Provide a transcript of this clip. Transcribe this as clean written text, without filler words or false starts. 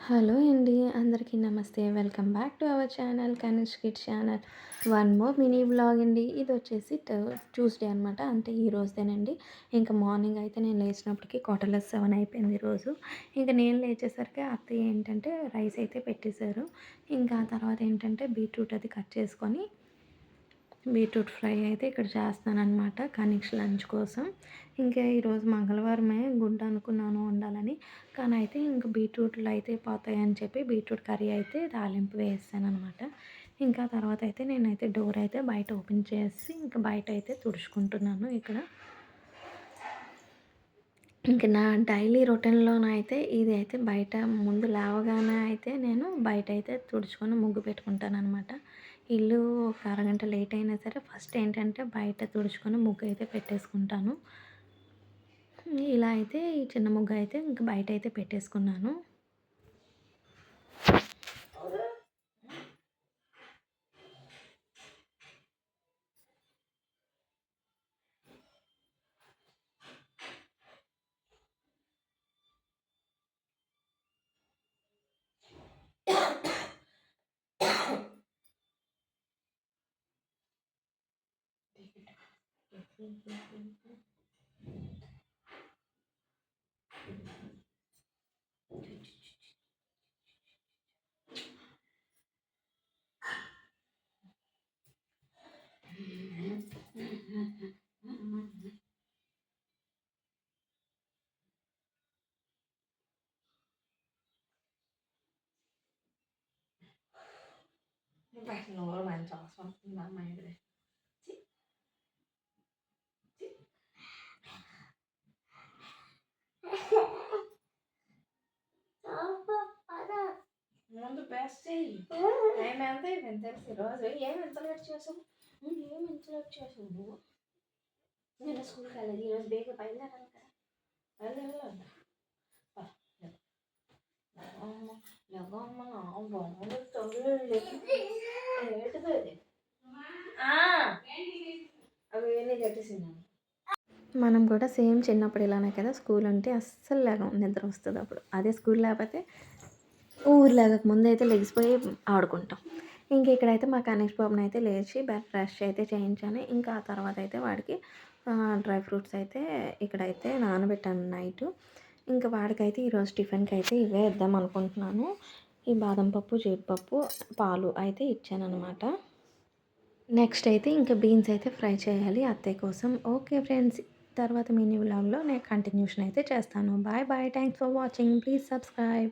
Hello అండి. అందరికీ నమస్తే. Welcome back to our channel Kanish kids channel. One more mini vlog అండి. ఇదొచ్చేసి ట్యూస్‌డే అనమాట. అంటే ఈ రోజుదేనండి. ఇంక మార్నింగ్ అయితే నేను లేచినప్పటికి 7:15 అయిపోయింది ఈరోజు. ఇంక నేను లేచేసరికి అత్తయ్య ఏంటంటే రైస్ అయితే పెట్టేశారు. ఇంకా తర్వాత ఏంటంటే బీట్రూట్ అది కట్ చేసుకొని బీట్రూట్ ఫ్రై అయితే ఇక్కడ చేస్తాననమాట కనీష్ లంచ్ కోసం. ఇంకా ఈరోజు మంగళవారమే గుడ్ అనుకున్నాను వండాలని. కానీ అయితే ఇంక బీట్రూట్లు అయితే పోతాయని చెప్పి బీట్రూట్ కర్రీ అయితే తాలింపు వేసాననమాట. ఇంకా తర్వాత అయితే నేనైతే డోర్ అయితే బయట ఓపెన్ చేసి ఇంక బయట అయితే తుడుచుకుంటున్నాను ఇక్కడ. ఇంక నా డైలీ రొటీన్‌లోనైతే ఇది అయితే బయట ముందు లేవగానే అయితే నేను బయటైతే తుడుచుకొని ముగ్గు పెట్టుకుంటాననమాట. ఇల్లు ఒక అరగంట లేట్ అయినా సరే ఫస్ట్ ఏంటంటే బయట తుడుచుకొని ముగ్గయితే పెట్టేసుకుంటాను. ఇలా అయితే ఈ చిన్న ముగ్గయితే ఇంక బయటైతే పెట్టేసుకున్నాను. నోరు మంచి వాసన వస్తుంది అమ్మాయిది. ముందు బెస్ట్ చెయ్యి. టైం ఎంత అయిపోయింది తెలుసు ఈరోజు. ఏమి ఎంత లేట్ చేసావు? ఏమి ఎంత లేట్ చేసావు నువ్వు? నేను స్కూల్కి వెళ్ళాలి. ఈరోజు బేగా బయలుదేరాలి కదా. బయలుదేరాలి. లెగమ్మ బొమ్మలు తొలి ఏంటిది అవి ఏమీ కట్టేసింది. మనం కూడా సేమ్ చిన్నప్పుడు ఇలానే కదా. స్కూల్ ఉంటే అస్సలు లేగం, నిద్ర వస్తుంది అప్పుడు. అదే స్కూల్ లేకపోతే ఊరు లేగక ముందు అయితే లెగిసిపోయి ఆడుకుంటాం. ఇంక ఇక్కడైతే మా కనీష్ బాబుని అయితే లేచి బ్రష్ అయితే చేయించాను. ఇంకా ఆ తర్వాత అయితే వాడికి డ్రై ఫ్రూట్స్ అయితే ఇక్కడైతే నానబెట్టాను నైటు. ఇంకా వాడికైతే ఈరోజు టిఫిన్కి అయితే ఇవే ఇద్దాం అనుకుంటున్నాను. ఈ బాదం పప్పు, జీడిపప్పు, పాలు అయితే ఇచ్చాననమాట. నెక్స్ట్ అయితే ఇంకా బీన్స్ అయితే ఫ్రై చేయాలి అత్తయ్య కోసం. ఓకే ఫ్రెండ్స్, తర్వాత మినీ వ్లాగ్లో నేను కంటిన్యూషన్ అయితే చేస్తాను. Bye bye. Thanks for watching. Please subscribe.